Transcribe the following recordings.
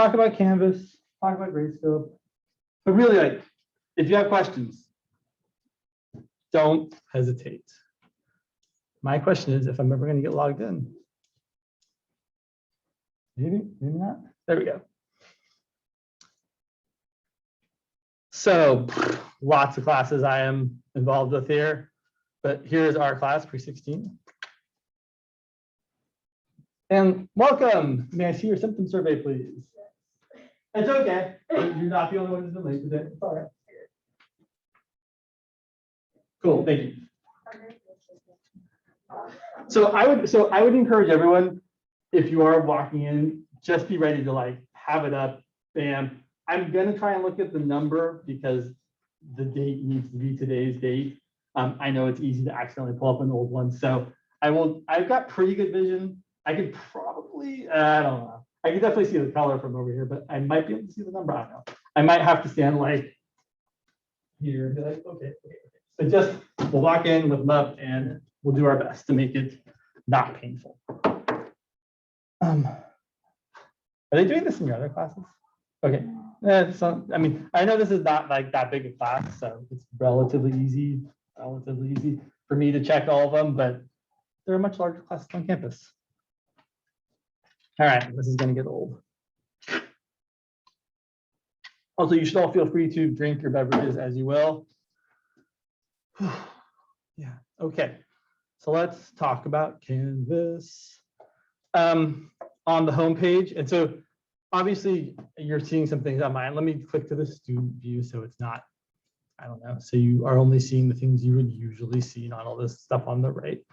talk about Canvas, talk about Gradescope. But really, like, if you have questions, don't hesitate. My question is if I'm ever going to get logged in. Maybe, maybe not. There we go. So lots of classes I am involved with here, but here's our class, Pre16. And welcome. May I see your symptom survey, please? It's okay. You're not the only one who's been late today. It's all right. Cool. Thank you. So I would encourage everyone, if you are walking in, just be ready to like have it up. Bam. I'm gonna try and look at the number because the date needs to be today's date. I know it's easy to accidentally pull up an old one, so I've got pretty good vision. I could probably, I don't know. I can definitely see the color from over here, but I might be able to see the number. I don't know. I might have to stand like here and be like, okay. So just we'll walk in with them up and we'll do our best to make it not painful. Are they doing this in your other classes? Okay. So I mean, I know this is not like that big a class, so it's relatively easy for me to check all of them, but there are much larger classes on campus. All right, this is going to get old. Also, you should all feel free to drink your beverages as you will. Yeah, okay. So let's talk about Canvas. On the home page, and so obviously you're seeing some things on mine. Let me click to the student view so it's not, I don't know, so you are only seeing the things you would usually see, not all this stuff on the right.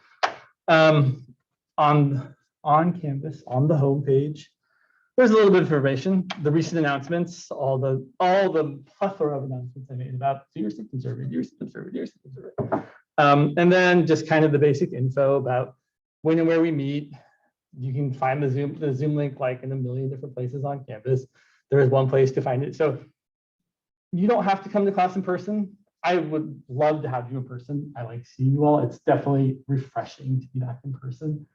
On Canvas, on the home page, there's a little bit of information, the recent announcements, all the plethora of announcements I made about do your symptom survey, do your symptom survey, do your symptom survey. And then just kind of the basic info about when and where we meet. You can find the Zoom link like in a million different places on campus. There is one place to find it. So you don't have to come to class in person. I would love to have you in person. I like seeing you all. It's definitely refreshing to be back in person.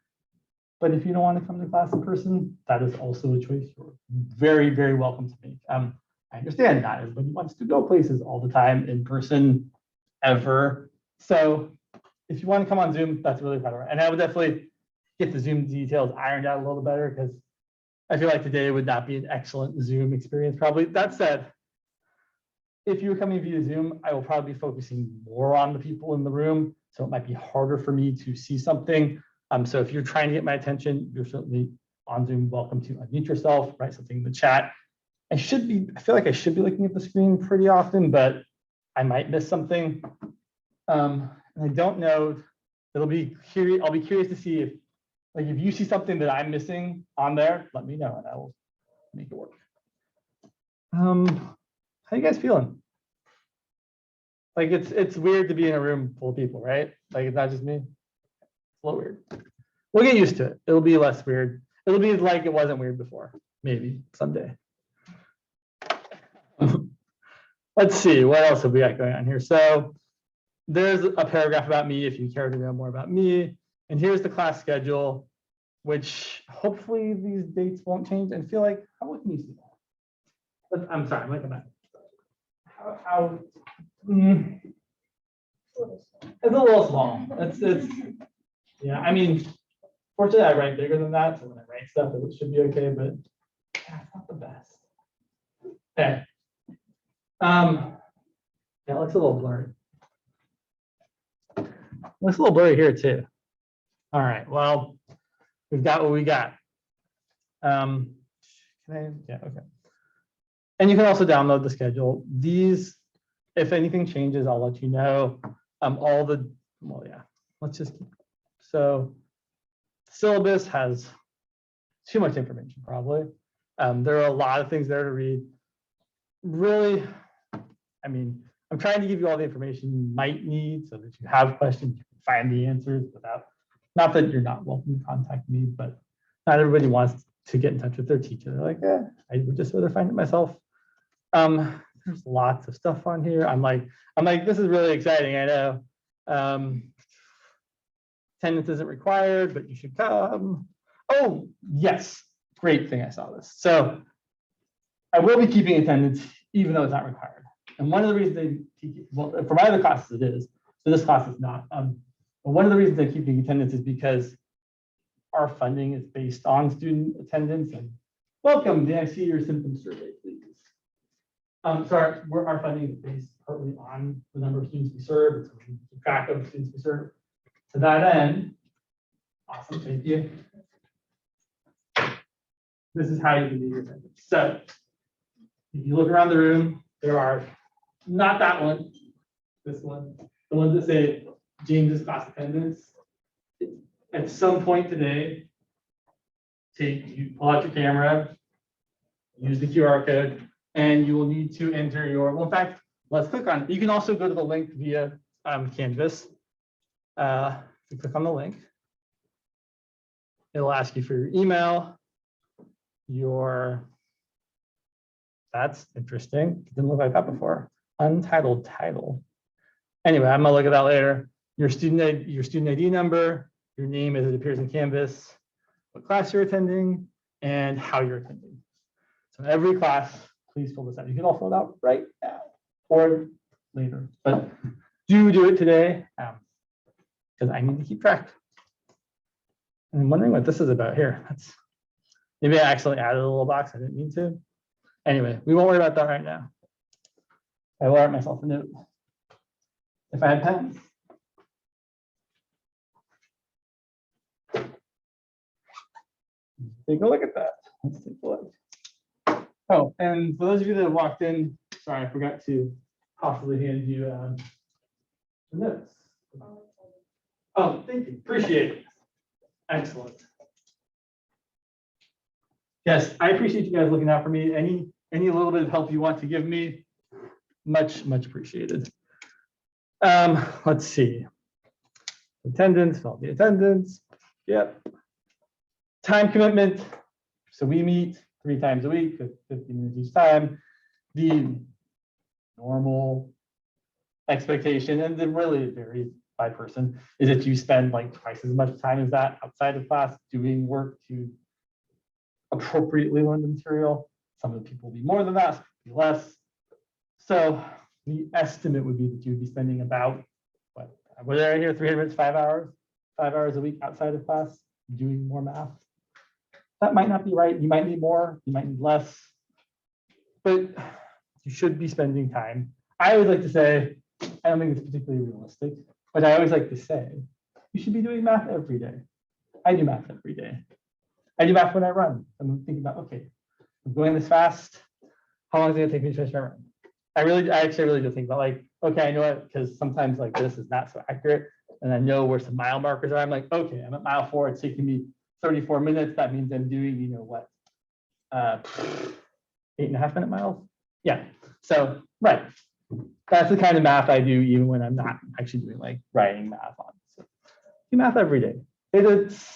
But if you don't want to come to class in person, that is also a choice you're very, very welcome to make. I understand not everybody wants to go places all the time in person ever. So if you want to come on Zoom, that's really better. And I would definitely get the Zoom details ironed out a little better because I feel like today would not be an excellent Zoom experience probably. That said, if you're coming via Zoom, I will probably be focusing more on the people in the room. So it might be harder for me to see something. So if you're trying to get my attention, you're certainly on Zoom welcome to unmute yourself, write something in the chat. I feel like I should be looking at the screen pretty often, but I might miss something. And I don't know. I'll be curious to see if you see something that I'm missing on there, let me know and I will make it work. How you guys feeling? Like it's weird to be in a room full of people, right? Like it's not just me. It's a little weird. We'll get used to it. It'll be less weird. It'll be like it wasn't weird before. Maybe someday. Let's see, what else have we got going on here? So there's a paragraph about me if you care to know more about me. And here's the class schedule, which hopefully these dates won't change. And feel like, how can you see that? But I'm sorry, I'm looking at that. It's a little small. It's yeah, I mean, fortunately I write bigger than that. So when I write stuff, it should be okay, but yeah, it's not the best. Okay. Yeah, it looks a little blurry. It looks a little blurry here too. All right, well, we've got what we got. Yeah, okay. And you can also download the schedule. These, if anything changes, I'll let you know. Well, yeah, let's just keep. So syllabus has too much information, probably. There are a lot of things there to read. Really, I mean, I'm trying to give you all the information you might need so that you have questions, you can find the answers without, not that you're not welcome to contact me, but not everybody wants to get in touch with their teacher. They're like, I would just rather find it myself. There's lots of stuff on here. I'm like, this is really exciting. I know. Attendance isn't required, but you should come. Oh, yes. Great thing I saw this. So I will be keeping attendance, even though it's not required. And one of the reasons they teach, well, for my other classes it is, so this class is not. But one of the reasons they're keeping attendance is because our funding is based on student attendance. And welcome, may I see your symptom survey, please? Sorry, our funding is based partly on the number of students we serve, and so we keep track of students we serve. To that end, awesome, thank you. This is how you can do your attendance. So if you look around the room, there are not that one, this one, the ones that say James's class attendance. At some point today, you pull out your camera, use the QR code, and you will need to enter your, well, in fact, let's click on it. You can also go to the link via Canvas. You click on the link. It'll ask you for your email, that's interesting. It didn't look like that before. Untitled title. Anyway, I'm gonna look at that later. Your student ID number, your name as it appears in Canvas, what class you're attending, and how you're attending. So every class, please fill this out. You can all fill it out right now or later, but do it today because I need to keep track. And I'm wondering what this is about here. Maybe I accidentally added a little box. I didn't mean to. Anyway, we won't worry about that right now. I will write myself a note. If I had pens. Take a look at that. Let's take a look. Oh, and for those of you that have walked in, sorry, I forgot to possibly hand you the notes. Oh, thank you. Appreciate it. Excellent. Yes, I appreciate you guys looking out for me. Any little bit of help you want to give me, much appreciated. Let's see. Attendance, fill the attendance. Yep. Time commitment. So we meet 3 times a week, 50 minutes each time. The normal expectation, and then really it varies by person, is that you spend like twice as much time as that outside of class doing work to appropriately learn the material. Some of the people will be more than that, some will be less. So the estimate would be that you would be spending about, what did I hear, 300 minutes, 5 hours a week outside of class doing more math. That might not be right. You might need more, you might need less, but you should be spending time. I always like to say, I don't think it's particularly realistic, but I always like to say, you should be doing math every day. I do math every day. I do math when I run. I'm thinking about, okay, I'm going this fast. How long is it gonna take me to finish my run? I actually really do think about like, okay, I know it, because sometimes like this is not so accurate. And I know where some mile markers are. I'm like, okay, I'm at mile 4. It's taking me 34 minutes. That means I'm doing, you know what, 8.5 minute miles. Yeah. So, right. That's the kind of math I do even when I'm not actually doing like writing math on. So do math every day. It's,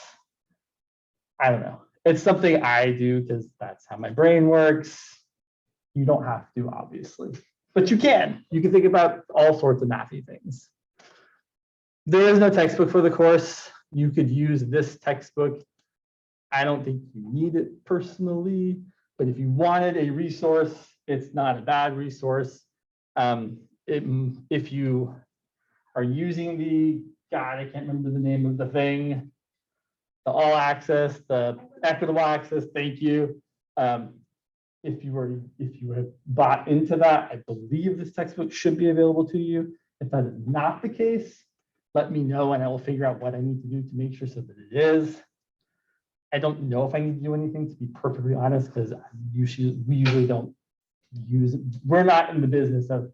I don't know. It's something I do because that's how my brain works. You don't have to, obviously, but you can. You can think about all sorts of mathy things. There is no textbook for the course. You could use this textbook. I don't think you need it personally, but if you wanted a resource, it's not a bad resource. If you are using the, God, I can't remember the name of the thing, the all access, the equitable access, thank you. If you have bought into that, I believe this textbook should be available to you. If that is not the case, let me know and I will figure out what I need to do to make sure so that it is. I don't know if I need to do anything, to be perfectly honest, because we usually don't use, we're not in the business of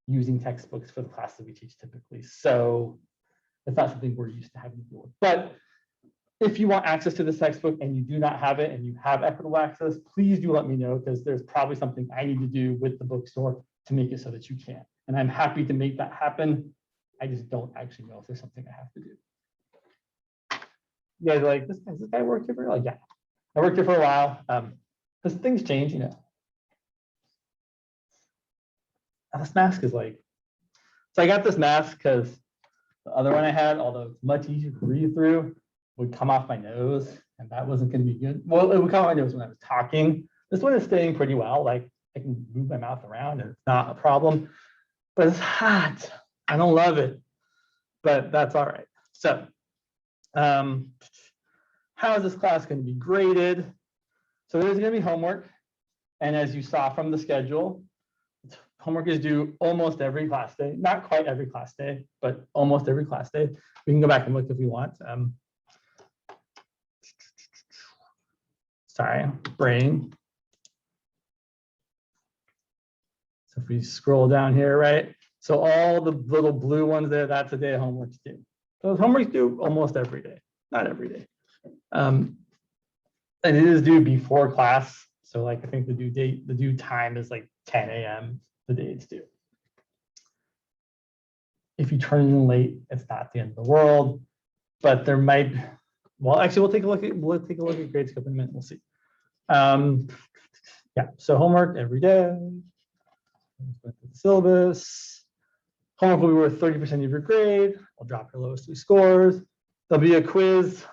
using textbooks for the class that we teach typically. So it's not something we're used to having to deal with. But if you want access to this textbook and you do not have it and you have equitable access, please do let me know, because there's probably something I need to do with the bookstore to make it so that you can. And I'm happy to make that happen. I just don't actually know if there's something I have to do. You guys are like, does this guy work here for? Like, yeah, I worked here for a while. Because things change, you know. This mask is like, so I got this mask because the other one I had, although it's much easier to breathe through, would come off my nose, and that wasn't going to be good. Well, it would come off my nose when I was talking, This one is staying pretty well. Like I can move my mouth around and it's not a problem, but it's hot. I don't love it, but that's all right. So how is this class going to be graded? So there's going to be homework. And as you saw from the schedule, homework is due almost every class day, not quite every class day, but almost every class day. We can go back and look if we want. Sorry, brain. So if we scroll down here, right? So all the little blue ones there, that's a day of homework's due. So homework's due almost every day, not every day. And it is due before class. So like I think the due time is like 10 a.m. the day it's due. If you turn it in late, it's not the end of the world, but there might, well, actually we'll take a look at Gradescope in a minute, we'll see. Yeah, so homework every day. Syllabus. Homework will be worth 30% of your grade. I'll drop your lowest 3 scores. There'll be a quiz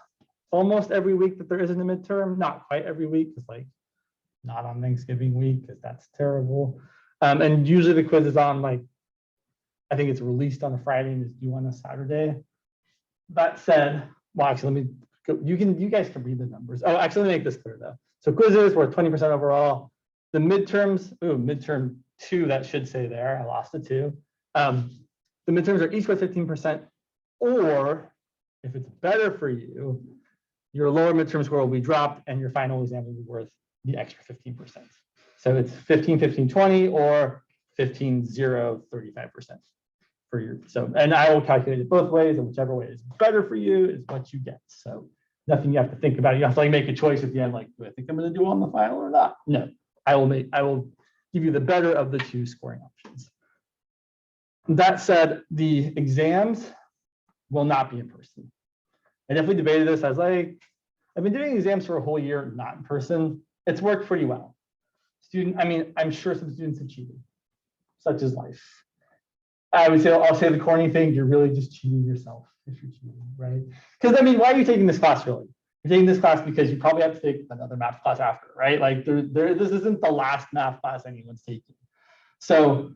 almost every week that there isn't a midterm, not quite every week, it's like not on Thanksgiving week because that's terrible. And usually the quiz is on like, I think it's released on a Friday and is due on a Saturday. That said, well, actually, let me go. You guys can read the numbers. Oh, actually, let me make this clear though. So quizzes were 20% overall. The midterms, midterm 2, that should say there. I lost a 2. The midterms are each worth 15%, or if it's better for you, your lower midterm score will be dropped and your final exam will be worth the extra 15%. So it's 15, 15, 20, or 15, 0, 35% for your, so, and I will calculate it both ways, and whichever way is better for you is what you get. So nothing you have to think about. You have to like make a choice at the end, like, do I think I'm going to do on the final or not? No, I will give you the better of the 2 scoring options. That said, the exams will not be in person. I definitely debated this. I was like, I've been doing exams for a whole year, not in person. It's worked pretty well. I'm sure some students have cheated, such is life. I'll say the corny thing, you're really just cheating yourself if you're cheating, right? Because why are you taking this class really? You're taking this class because you probably have to take another math class after, right? Like this isn't the last math class anyone's taking. So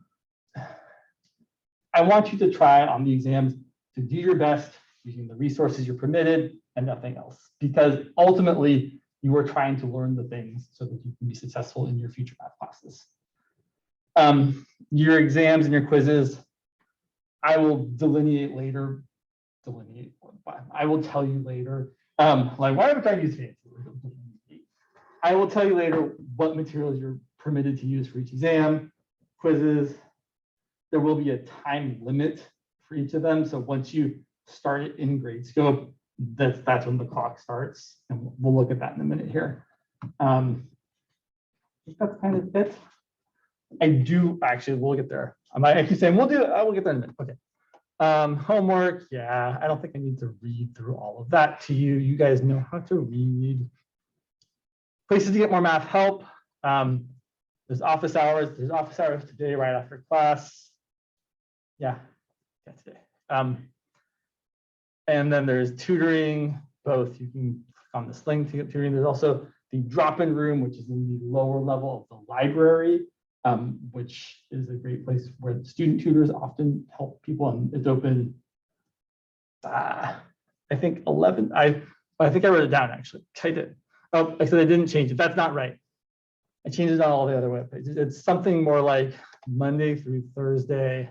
I want you to try on the exams to do your best using the resources you're permitted and nothing else, because ultimately you are trying to learn the things so that you can be successful in your future math classes. Your exams and your quizzes, I will delineate later. I will tell you later. Like, why am I trying to use fancy? I will tell you later what materials you're permitted to use for each exam, quizzes. There will be a time limit for each of them. So once you start it in Gradescope, that's when the clock starts. And we'll look at that in a minute here. I think that's kind of it. We'll get there. I keep saying we'll do it. I will get there in a minute. Okay. Homework. Yeah, I don't think I need to read through all of that to you. You guys know how to read. Places to get more math help. There's office hours. There's office hours today right after class. Yeah, today. And then there's tutoring. Both you can click on this link to get tutoring. There's also the drop-in room, which is in the lower level of the library, which is a great place where the student tutors often help people, and it's open. I think 11. I think I wrote it down actually. I did. Oh, I said I didn't change it. That's not right. I changed it on all the other web pages. It's something more like Monday through Thursday,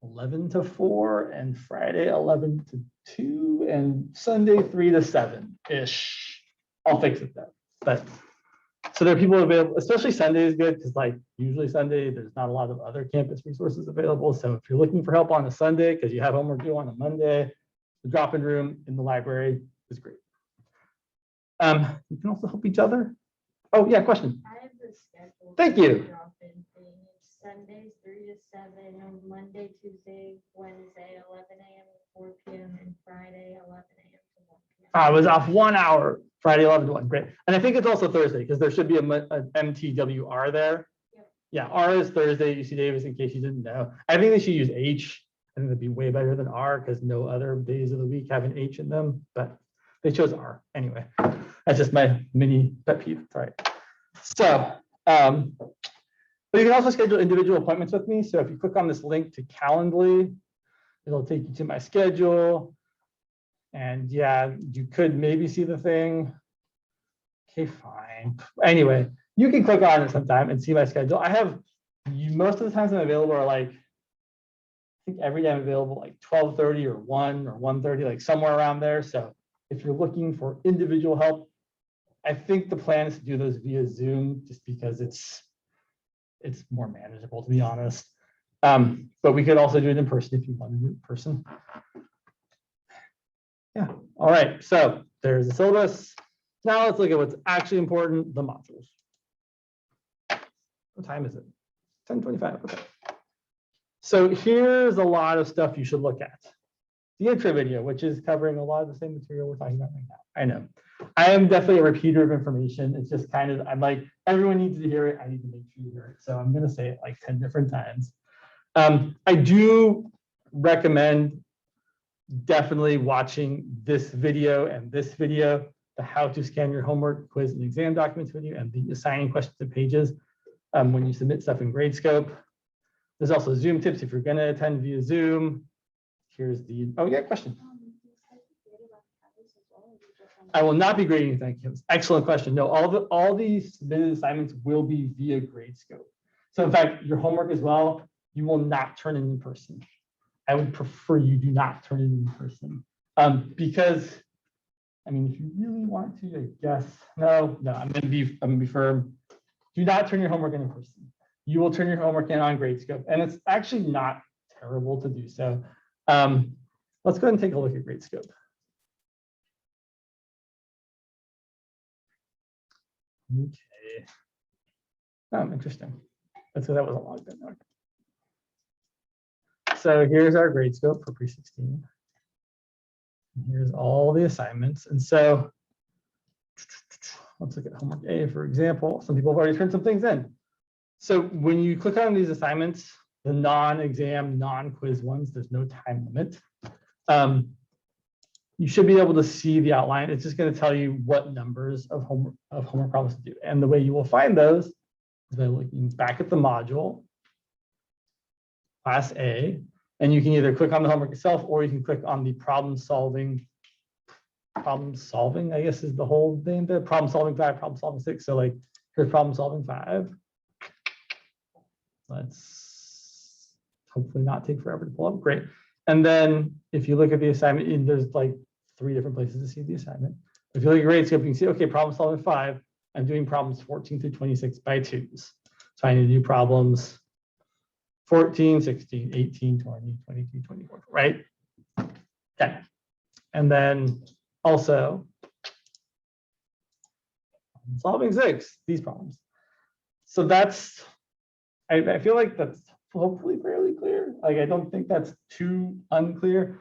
11 to 4, and Friday 11 to 2, and Sunday 3 to 7-ish. I'll fix it though. But so there are people available, especially Sunday is good because like usually Sunday there's not a lot of other campus resources available. So if you're looking for help on a Sunday because you have homework due on a Monday, the drop-in room in the library is great. You can also help each other. Oh yeah, question. I have the schedule. Thank you. Drop-in thing. It's Sundays 3 to 7, on Monday, Tuesday, Wednesday 11 a.m. to 4 p.m. and Friday 11 a.m. to 1 p.m. I was off 1 hour, Friday 11 to 1. Great. And I think it's also Thursday because there should be a MTWR there. Yep. Yeah, R is Thursday, UC Davis, in case you didn't know. I think they should use H. I think that'd be way better than R because no other days of the week have an H in them, but they chose R anyway. That's just my mini pet peeve. All right. So, but you can also schedule individual appointments with me. So if you click on this link to Calendly, it'll take you to my schedule. And yeah, you could maybe see the thing. Okay, fine. Anyway, you can click on it sometime and see my schedule. I have most of the times I'm available are like, I think every day I'm available like 12:30 or 1 or 1:30, like somewhere around there. So if you're looking for individual help, I think the plan is to do those via Zoom just because it's more manageable, to be honest. But we could also do it in person if you want to do it in person. Yeah. All right. So there's the syllabus. Now let's look at what's actually important, the modules. What time is it? 10:25. Okay. So here's a lot of stuff you should look at. The intro video, which is covering a lot of the same material we're talking about right now. I know. I am definitely a repeater of information. It's just kind of, I'm like, everyone needs to hear it. I need to make sure you hear it. So I'm going to say it like 10 different times. I do recommend definitely watching this video and this video, the how to scan your homework, quiz, and exam documents video, and the assigning questions to pages when you submit stuff in Gradescope. There's also Zoom tips if you're going to attend via Zoom. Here's the, oh yeah, question. I will not be grading, thank you. Excellent question. No, all the submitted assignments will be via Gradescope. So in fact, your homework as well, you will not turn in person. I would prefer you do not turn it in person. Because, I mean, if you really want to, I guess, no, I'm gonna be firm. Do not turn your homework in person. You will turn your homework in on Gradescope, and it's actually not terrible to do so. Let's go ahead and take a look at Gradescope. Okay. Interesting. That's what that wasn't logged in. Okay. So here's our Gradescope for Pre16. Here's all the assignments. And so let's look at homework A, for example. Some people have already turned some things in. So when you click on these assignments, the non-exam, non-quiz ones, there's no time limit. You should be able to see the outline. It's just going to tell you what numbers of homework problems to do. And the way you will find those is by looking back at the module, class A, and you can either click on the homework itself or you can click on the problem solving, I guess is the whole thing there, problem solving 5, problem solving 6. So like here's problem solving 5. Let's hopefully not take forever to pull up. Great. And then if you look at the assignment, there's like 3 different places to see the assignment. If you look at Gradescope, you can see, okay, problem solving 5. I'm doing problems 14 through 26 by 2s. So I need to do problems 14, 16, 18, 20, 22, 24, right? Okay. And then also solving 6, these problems. So that's, I feel like that's hopefully fairly clear. Like, I don't think that's too unclear.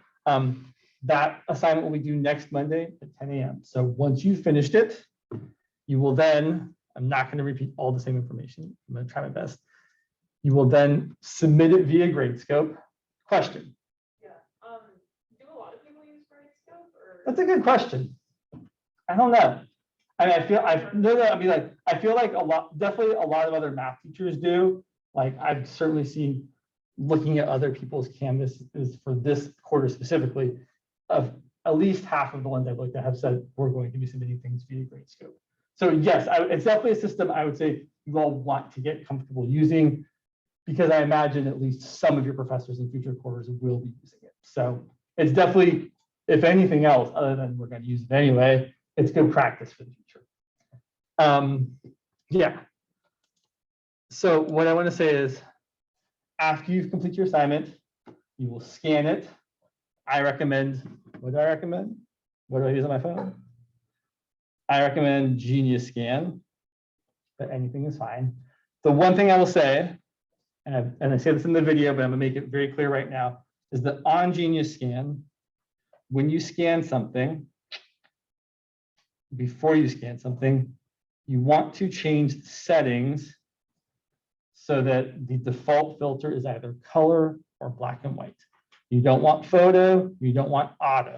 That assignment will be due next Monday at 10 a.m. So once you've finished it, you will then, I'm not going to repeat all the same information. I'm going to try my best. You will then submit it via Gradescope. Question. Yeah. Do a lot of people use Gradescope? Or? That's a good question. I don't know. I mean, I feel like definitely a lot of other math teachers do. Like I've certainly seen looking at other people's Canvases for this quarter specifically, of at least half of the ones I've looked at have said we're going to be submitting things via Gradescope. So yes, it's definitely a system I would say you all want to get comfortable using, because I imagine at least some of your professors in future quarters will be using it. So it's definitely, if anything else, other than we're going to use it anyway, it's good practice for the future. Yeah. So what I want to say is, after you've completed your assignment, you will scan it. I recommend, what do I recommend? What do I use on my phone? I recommend Genius Scan, but anything is fine. The one thing I will say, and I say this in the video, but I'm gonna make it very clear right now, is that on Genius Scan, when you scan something, before you scan something, you want to change the settings so that the default filter is either color or black and white. You don't want photo, you don't want auto,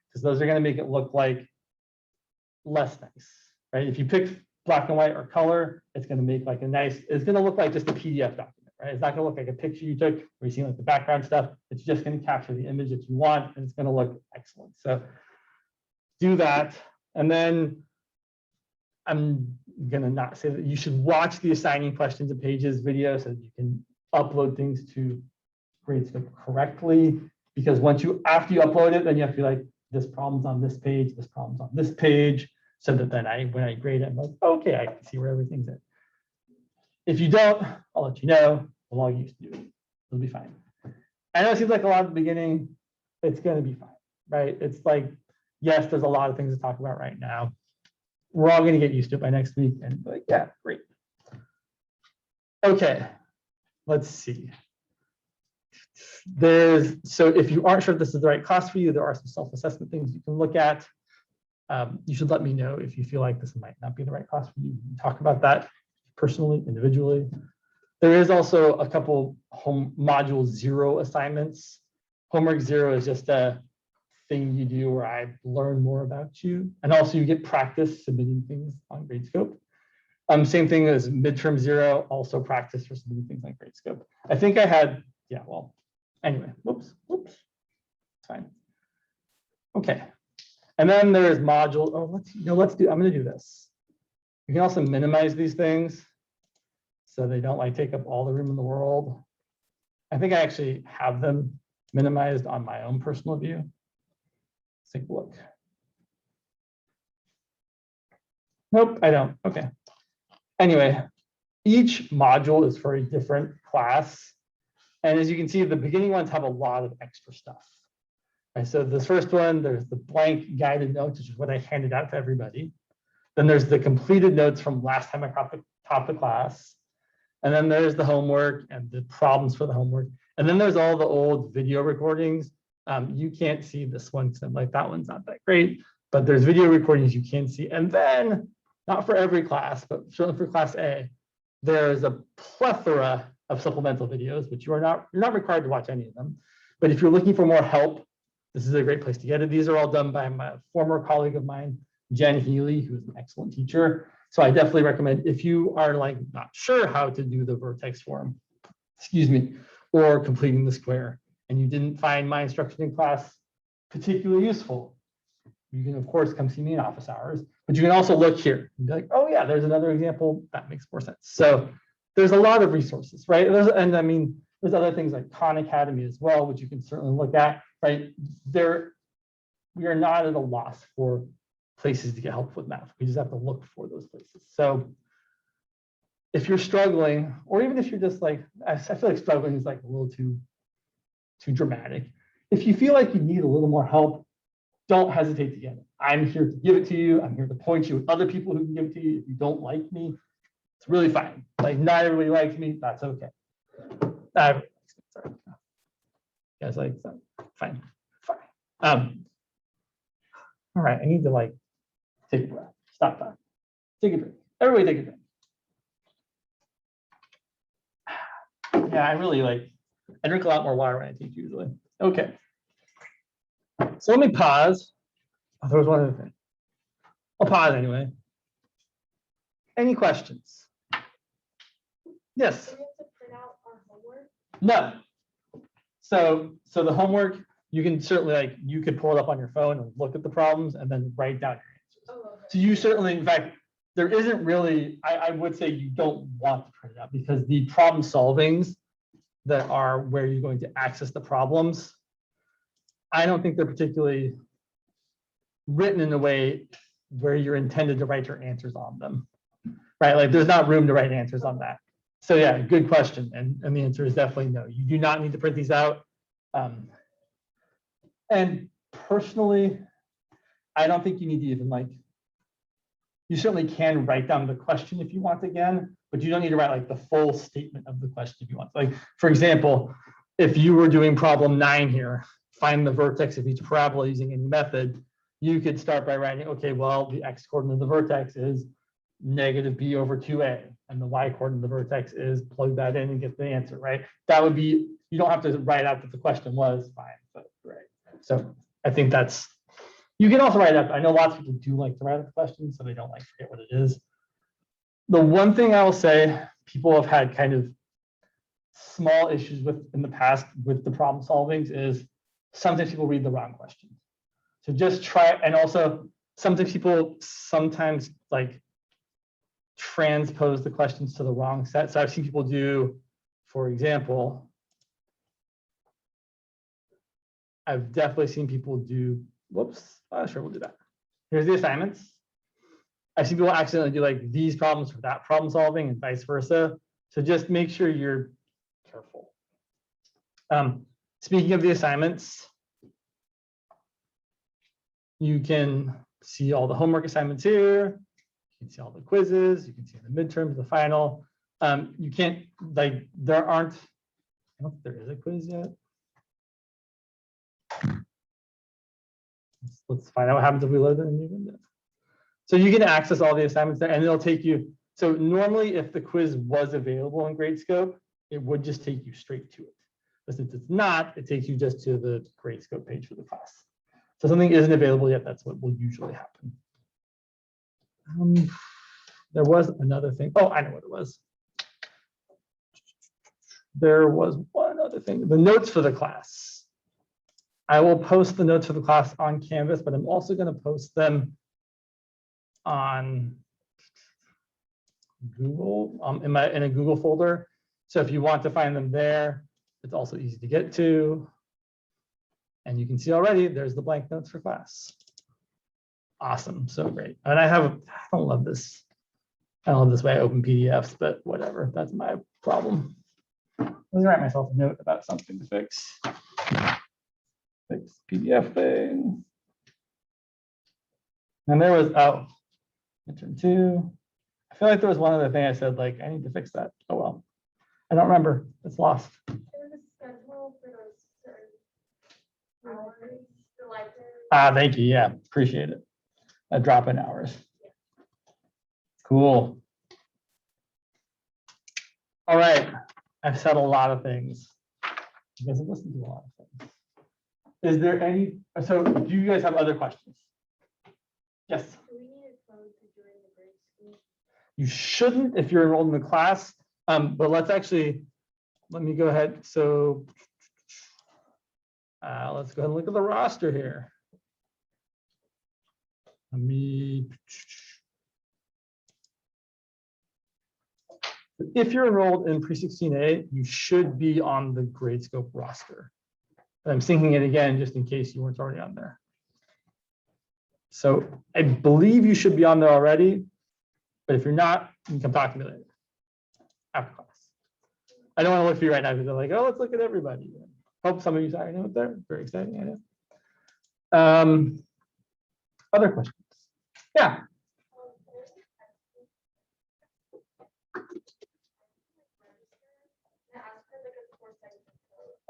because those are going to make it look like less nice, right? If you pick black and white or color, it's going to make like a nice, it's going to look like just a PDF document, right? It's not going to look like a picture you took where you see like the background stuff. It's just going to capture the image that you want, and it's going to look excellent. So do that. And then I'm going to not say that you should watch the assigning questions and pages video so that you can upload things to Gradescope correctly. Because after you upload it, then you have to be like, this problem's on this page, this problem's on this page, so that then when I grade it, I'm like, okay, I can see where everything's at. If you don't, I'll let you know. We'll all used to do it. It'll be fine. I know it seems like a lot at the beginning. It's going to be fine, right? It's like, yes, there's a lot of things to talk about right now. We're all going to get used to it by next week. And like, yeah, great. Okay, let's see. So if you aren't sure if this is the right class for you, there are some self-assessment things you can look at. You should let me know if you feel like this might not be the right class for you. We can talk about that personally, individually. There is also a couple module 0 assignments. Homework 0 is just a thing you do where I learn more about you. And also you get practice submitting things on Gradescope. Same thing as midterm 0, also practice for submitting things on Gradescope. I think I had, yeah, well, anyway, whoops, it's fine. Okay. And then there's module, I'm going to do this. You can also minimize these things so they don't like take up all the room in the world. I think I actually have them minimized on my own personal view. Let's take a look. Nope, I don't. Okay. Anyway, each module is for a different class. And as you can see, the beginning ones have a lot of extra stuff. Right, so this first one, there's the blank guided notes, which is what I handed out to everybody. Then there's the completed notes from last time I taught the class. And then there's the homework and the problems for the homework. And then there's all the old video recordings. You can't see this one because I'm like, that one's not that great, but there's video recordings you can see. And then, not for every class, but certainly for class A, there's a plethora of supplemental videos, which you're not required to watch any of them. But if you're looking for more help, this is a great place to get it. These are all done by my former colleague of mine, Jen Healy, who's an excellent teacher. So I definitely recommend if you are like not sure how to do the vertex form, or completing the square, and you didn't find my instruction in class particularly useful, you can of course come see me in office hours, but you can also look here and be like, oh yeah, there's another example that makes more sense. So there's a lot of resources, right? There's other things like Khan Academy as well, which you can certainly look at, right? We are not at a loss for places to get help with math. We just have to look for those places. So if you're struggling, or even if you're just like, I feel like struggling is like a little too dramatic. If you feel like you need a little more help, don't hesitate to get it. I'm here to give it to you. I'm here to point you with other people who can give it to you. If you don't like me, it's really fine. Like not everybody likes me, that's okay. Sorry. Guys, like fine. All right, I need to like take a breath. Stop that. Take a drink. Everybody take a drink. Yeah, I drink a lot more water when I teach usually. Okay. So let me pause. Oh, there was one other thing. I'll pause anyway. Any questions? Yes. Do we have to print out our homework? No. So the homework, you can certainly you could pull it up on your phone and look at the problems and then write down your answers. Oh, okay. So you certainly, in fact, there isn't really, I would say you don't want to print it out because the problem solvings that are where you're going to access the problems, I don't think they're particularly written in a way where you're intended to write your answers on them, right? Like there's not room to write answers on that. So yeah, good question. And the answer is definitely no. You do not need to print these out. And personally, I don't think you need to even you certainly can write down the question if you want again, but you don't need to write like the full statement of the question if you want. Like, for example, if you were doing problem 9 here, find the vertex of each parabola using any method, you could start by writing, okay, well, the x coordinate of the vertex is negative b over 2a, and the y coordinate of the vertex is plug that in and get the answer, right? That would be, you don't have to write out that the question was fine, but right. So I think you can also write up. I know lots of people do like to write up the question, so they don't forget what it is. The one thing I will say people have had kind of small issues with in the past with the problem solvings is sometimes people read the wrong question. So just try, and also sometimes people sometimes like transpose the questions to the wrong set. So I've seen people do, for example, I've definitely seen people do, whoops, sure, we'll do that. Here's the assignments. I've seen people accidentally do like these problems for that problem solving and vice versa. So just make sure you're careful. Speaking of the assignments, you can see all the homework assignments here. You can see all the quizzes. You can see the midterms, the final. You can't, like, there aren't, I don't think there is a quiz yet. Let's find out what happens if we load it in the window. So you can access all the assignments there, and it'll take you. So normally, if the quiz was available in Gradescope, it would just take you straight to it. But since it's not, it takes you just to the Gradescope page for the class. So something isn't available yet. That's what will usually happen. There was another thing. Oh, I know what it was. There was one other thing. The notes for the class. I will post the notes for the class on Canvas, but I'm also going to post them on Google in a Google folder. So if you want to find them there, it's also easy to get to. And you can see already there's the blank notes for class. Awesome, so great. And I don't love this. I don't love this way I open PDFs, but whatever, that's my problem. Let me write myself a note about something to fix. Fix PDF thing. And there was, oh, midterm 2. I feel like there was one other thing I said, like, I need to fix that. Oh, well. I don't remember. It's lost. There was a schedule for those certain hours, the library. Ah, thank you. Yeah, appreciate it. A drop in hours. Cool. All right. I've said a lot of things. You guys have listened to a lot of things. Is there any, so do you guys have other questions? Yes. Do we need a code to join the grade school? You shouldn't if you're enrolled in the class, but let's actually, let me go ahead. So let's go ahead and look at the roster here. Let me, if you're enrolled in Pre16A, you should be on the Gradescope roster. I'm syncing it again just in case you weren't already on there. So I believe you should be on there already, but if you're not, you can come talk to me later after class. I don't want to look for you right now because they're like, oh, let's look at everybody. Hope some of you already know it there. Very exciting, I know. Other questions? Yeah.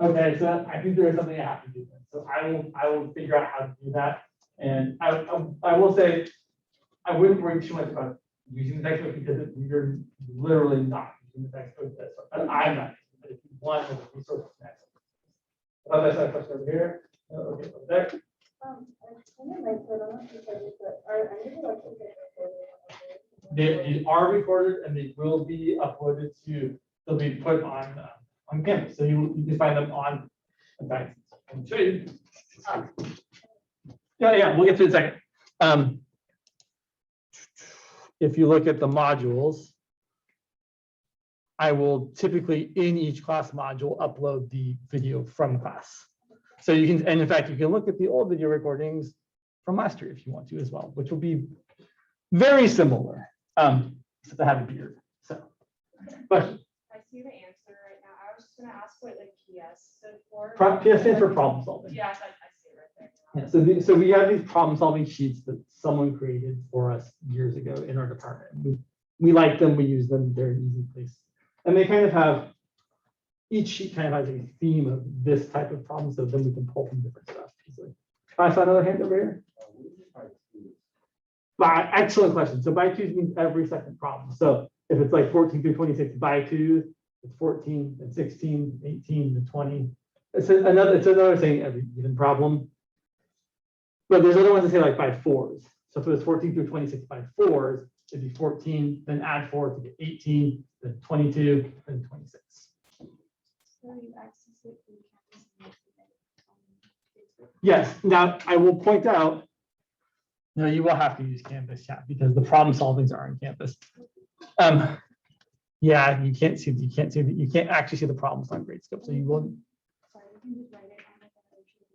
Okay, so I think there is something I have to do then. So I will figure out how to do that. And I will say, I wouldn't worry too much about using the textbook because you're literally not using the textbook. And I'm not. But if you want the resources next. Oh, that's a question over here. Okay, over there. They are recorded and they will be uploaded to. They'll be put on Canvas, so you can find them on. In fact, I'll show you. Yeah, we'll get to it in a second. If you look at the modules, I will typically in each class module upload the video from class. So you can, and in fact, you can look at the old video recordings from last year if you want to as well, which will be very similar. Except I have a beard. So, question. I see the answer right now. I was just gonna ask what like PS stood for. PS stands for problem solving. Yes, I see it right there. Yeah, so we have these problem solving sheets that someone created for us years ago in our department. We like them, we use them, they're an easy place. And they kind of have, each sheet kind of has a theme of this type of problem, so then we can pull from different stuff easily. I saw another hand over here. Excellent question. So by twos means every second problem. So if it's like 14 through 26 by twos, it's 14 and 16, 18 and 20. It's another thing every given problem. But there's other ones that say like by fours. So if it was 14 through 26 by fours, it'd be 14, then add 4 to get 18, then 22, then 26. So you access it through campus and you submit it on Gradescope? Yes, now I will point out, no, you will have to use Canvas chat because the problem solvings are on campus. Yeah, you can't actually see the problems on Gradescope, so you will. Sorry, you can just write it on like another sheet of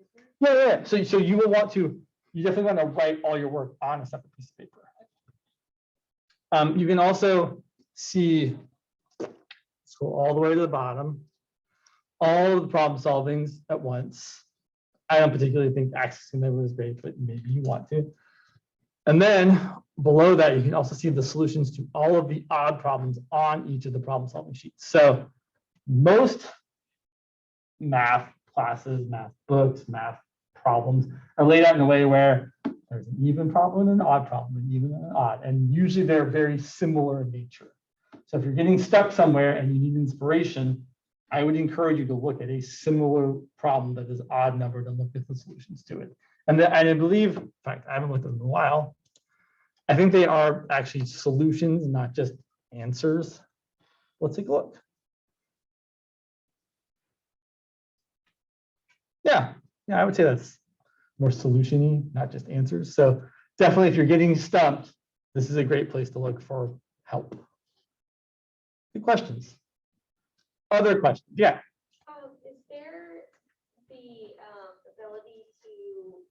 paper. Yeah. So you will want to, you definitely want to write all your work on a separate piece of paper. You can also see, scroll all the way to the bottom, all of the problem solvings at once. I don't particularly think accessing them is great, but maybe you want to. And then below that, you can also see the solutions to all of the odd problems on each of the problem solving sheets. So most math classes, math books, math problems are laid out in a way where there's an even problem and an odd problem, and even and an odd, and usually they're very similar in nature. So if you're getting stuck somewhere and you need inspiration, I would encourage you to look at a similar problem that is odd numbered and look at the solutions to it. And I believe, in fact, I haven't looked at them in a while. I think they are actually solutions, not just answers. Let's take a look. Yeah, I would say that's more solution-y, not just answers. So definitely if you're getting stumped, this is a great place to look for help. Good questions. Other questions? Yeah. Is there the ability to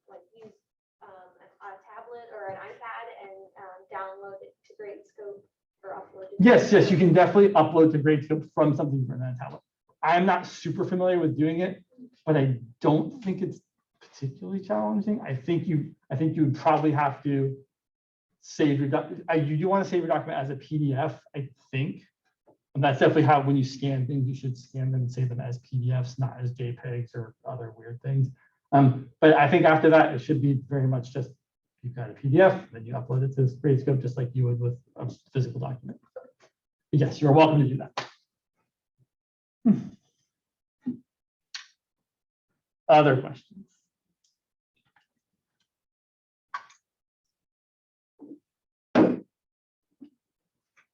like use a tablet or an iPad and download it to Gradescope or upload it? Yes, you can definitely upload to Gradescope from something from that tablet. I'm not super familiar with doing it, but I don't think it's particularly challenging. I think you would probably have to save your document. You do want to save your document as a PDF, I think. And that's definitely how, when you scan things, you should scan them and save them as PDFs, not as JPEGs or other weird things. But I think after that, it should be very much just, you've got a PDF, then you upload it to Gradescope just like you would with a physical document. But yes, you're welcome to do that. Other questions?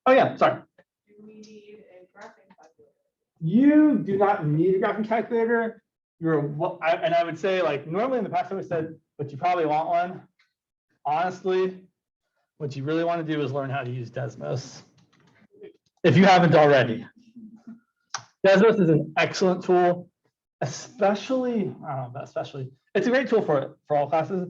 Oh yeah, sorry. Do we need a graphing calculator? You do not need a graphing calculator. And I would say, like, normally in the past I would said, but you probably want one. Honestly, what you really want to do is learn how to use Desmos, if you haven't already. Desmos is an excellent tool, especially, it's a great tool for all classes.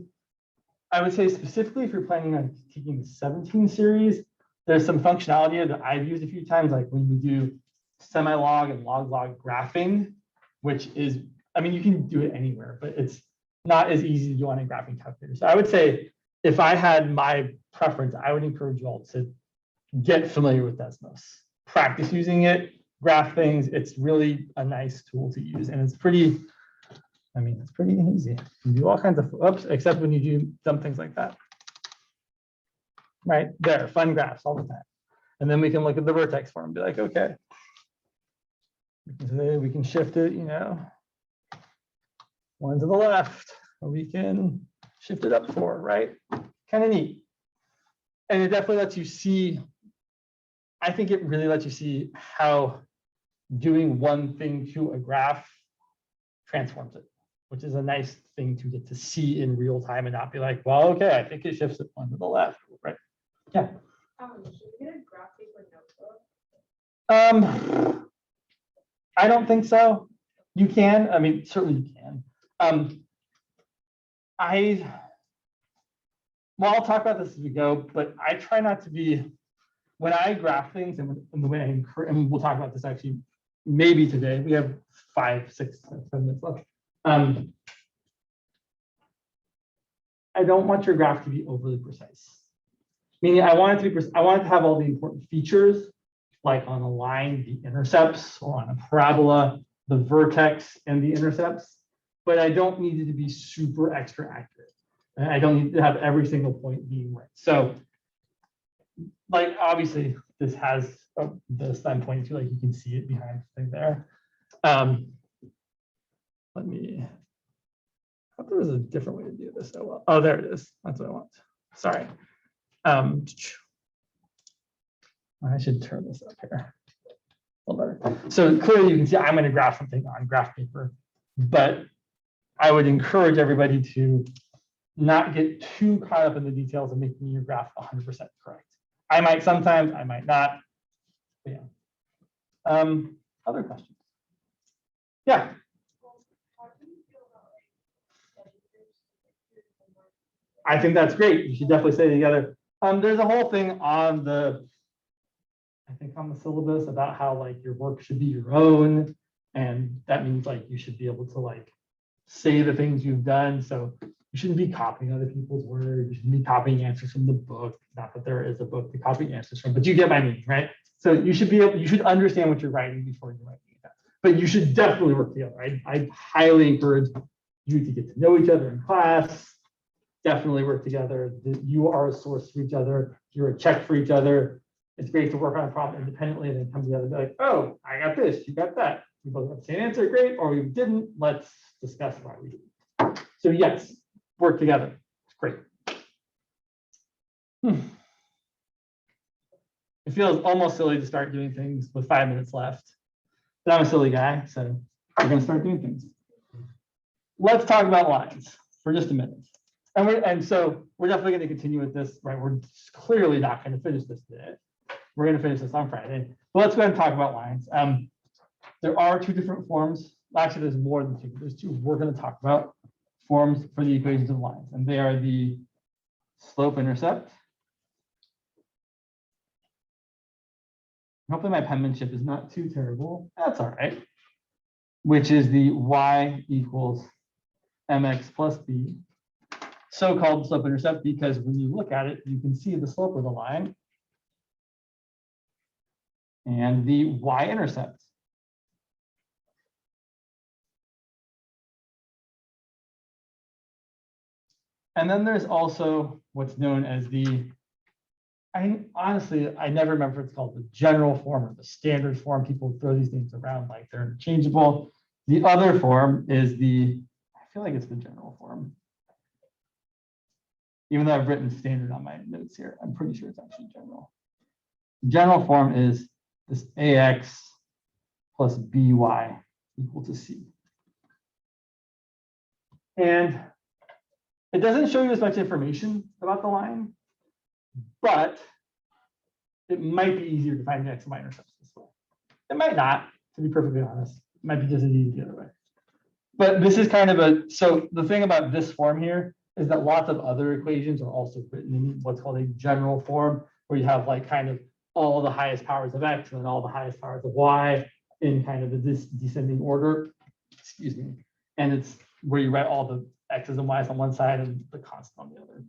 I would say specifically if you're planning on taking the 17 series, there's some functionality that I've used a few times, like when we do semi-log and log graphing, which is, I mean, you can do it anywhere, but it's not as easy to do on a graphing calculator. So I would say if I had my preference, I would encourage you all to get familiar with Desmos, practice using it, graph things. It's really a nice tool to use, and it's pretty, I mean, it's pretty easy. You do all kinds of, oops, except when you do dumb things like that. Right there, fun graphs all the time. And then we can look at the vertex form and be like, okay, we can shift it, you know, one to the left, or we can shift it up 4, right? Kind of neat. And it definitely lets you see, I think it really lets you see how doing one thing to a graph transforms it, which is a nice thing to get to see in real time and not be like, well, okay, I think it shifts it one to the left, right? Yeah. Should we get a graph paper notebook? I don't think so. You can, I mean, certainly you can. Well, I'll talk about this as we go, but I try not to be, when I graph things and the way I encourage, and we'll talk about this actually maybe today. We have 5, 6, 7 minutes left. I don't want your graph to be overly precise. Meaning I want it to be, I want it to have all the important features, like on a line, the intercepts, or on a parabola, the vertex and the intercepts, but I don't need it to be super extra accurate. And I don't need to have every single point being right. So, like, obviously, this has this I'm pointing to, like you can see it behind the thing there. Let me, I thought there was a different way to do this. Oh, well. Oh, there it is. That's what I want. Sorry. I should turn this up here. A little better. So clearly you can see I'm going to graph something on graph paper, but I would encourage everybody to not get too caught up in the details of making your graph 100% correct. I might sometimes, I might not. But yeah. Other questions? Yeah. I think that's great. You should definitely stay together. There's a whole thing on the, I think on the syllabus about how like your work should be your own. And that means like you should be able to like say the things you've done. So you shouldn't be copying other people's work. You shouldn't be copying answers from the book. Not that there is a book to copy answers from, but you get my meaning, right? So you should be able, you should understand what you're writing before you're writing it down. But you should definitely work together. I highly encourage you to get to know each other in class. Definitely work together. You are a source for each other. You're a check for each other. It's great to work on a problem independently and then come together and be like, oh, I got this, you got that. We both got the same answer, great, or we didn't. Let's discuss why we didn't. So yes, work together. It's great. It feels almost silly to start doing things with 5 minutes left. But I'm a silly guy, so we're going to start doing things. Let's talk about lines for just a minute. And so we're definitely going to continue with this, right? We're clearly not going to finish this today. We're going to finish this on Friday. But let's go ahead and talk about lines. There are 2 different forms. Actually, there's more than 2. There's 2 we're going to talk about forms for the equations of lines. And they are the slope-intercept. Hopefully my penmanship is not too terrible. That's all right. Which is the y equals mx plus b. So-called slope-intercept because when you look at it, you can see the slope of the line and the y-intercept. And then there's also what's known as the, honestly, I never remember if it's called the general form or the standard form. People throw these things around like they're interchangeable. The other form is the, I feel like it's the general form. Even though I've written standard on my notes here, I'm pretty sure it's actually general. General form is this ax plus by equal to c. And it doesn't show you as much information about the line, but it might be easier to find the x and y intercepts this way. It might not, to be perfectly honest. It might be just as easy the other way. But this is kind of a, so the thing about this form here is that lots of other equations are also written in what's called a general form, where you have like kind of all the highest powers of x and then all the highest powers of y in kind of this descending order. Excuse me. And it's where you write all the x's and y's on one side and the constant on the other.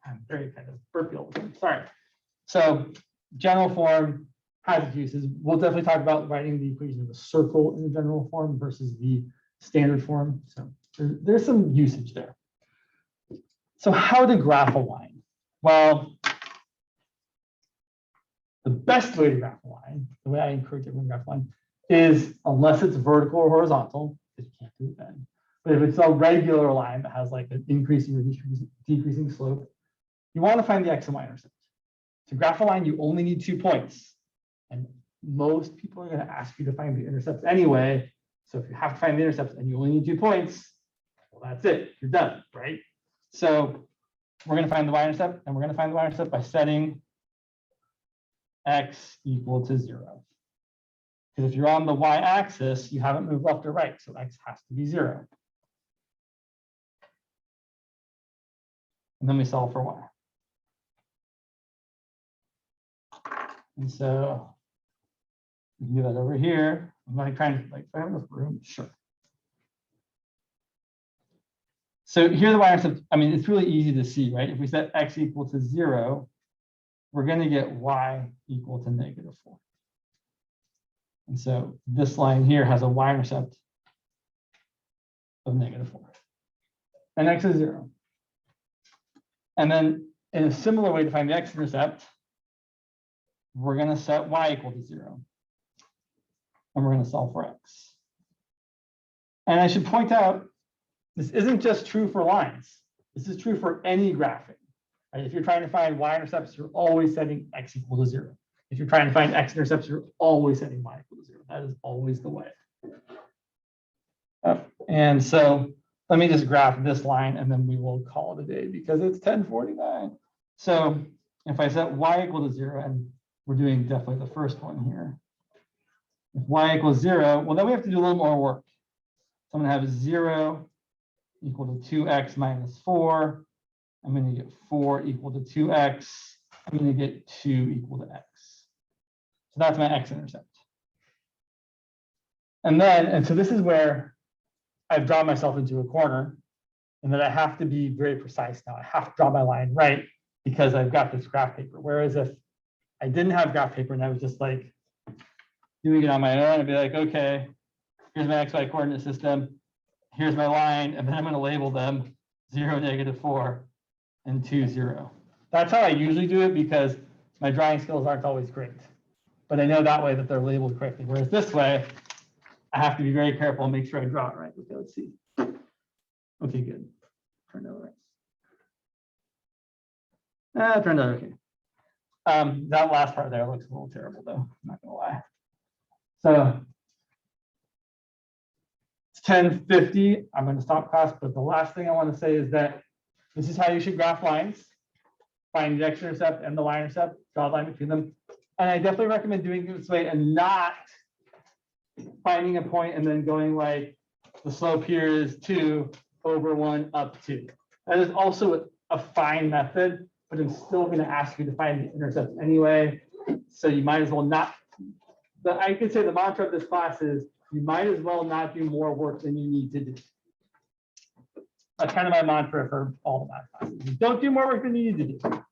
I'm very kind of burpy all the time. Sorry. So general form has its uses. We'll definitely talk about writing the equation of a circle in the general form versus the standard form. So there's some usage there. So how to graph a line? Well, the best way to graph a line, the way I encourage everyone to graph a line, is unless it's vertical or horizontal, because you can't do it then. But if it's a regular line that has like an increasing or decreasing slope, you want to find the x and y intercept. To graph a line, you only need 2 points. And most people are going to ask you to find the intercepts anyway. So if you have to find the intercepts and you only need 2 points, well, that's it. You're done, right? So we're going to find the y-intercept, and we're going to find the y-intercept by setting x equal to 0. Because if you're on the y-axis, you haven't moved left or right, so x has to be 0. And then we solve for y. And so we can do that over here. I'm going to try and, like, if I have enough room, sure. So here the y-intercept, I mean, it's really easy to see, right? If we set x equal to 0, we're going to get y equal to -4. And so this line here has a y-intercept of -4. And x is 0. And then in a similar way to find the x-intercept, we're going to set y equal to 0. And we're going to solve for x. And I should point out, this isn't just true for lines. This is true for any graphing. Right? If you're trying to find y-intercepts, you're always setting x equal to 0. If you're trying to find x-intercepts, you're always setting y equal to 0. That is always the way. And so let me just graph this line and then we will call it a day because it's 10:49. So if I set y equal to 0, and we're doing definitely the first one here. If y equals 0, well, then we have to do a little more work. So I'm going to have 0 equal to 2x minus 4. I'm going to get 4 equal to 2x. I'm going to get 2 equal to x. So that's my x-intercept. And so this is where I've drawn myself into a corner, and that I have to be very precise now. I have to draw my line right because I've got this graph paper. Whereas if I didn't have graph paper and I was just like doing it on my own, I'd be like, okay, here's my XY coordinate system. Here's my line, and then I'm going to label them 0, -4, and 2, 0. That's how I usually do it because my drawing skills aren't always great. But I know that way that they're labeled correctly. Whereas this way, I have to be very careful and make sure I draw it right. Okay, let's see. Okay, good. Turned out right. Turned out okay. That last part there looks a little terrible, though. I'm not gonna lie. So it's 10:50. I'm going to stop class, but the last thing I want to say is that this is how you should graph lines. Find the x-intercept and the y-intercept, draw a line between them. And I definitely recommend doing it this way and not finding a point and then going like the slope here is 2 over 1 up 2. That is also a fine method, but I'm still going to ask you to find the intercepts anyway. So you might as well not. I could say the mantra of this class is you might as well not do more work than you need to do. That's kind of my mantra for all the math classes. Don't do more work than you need to do.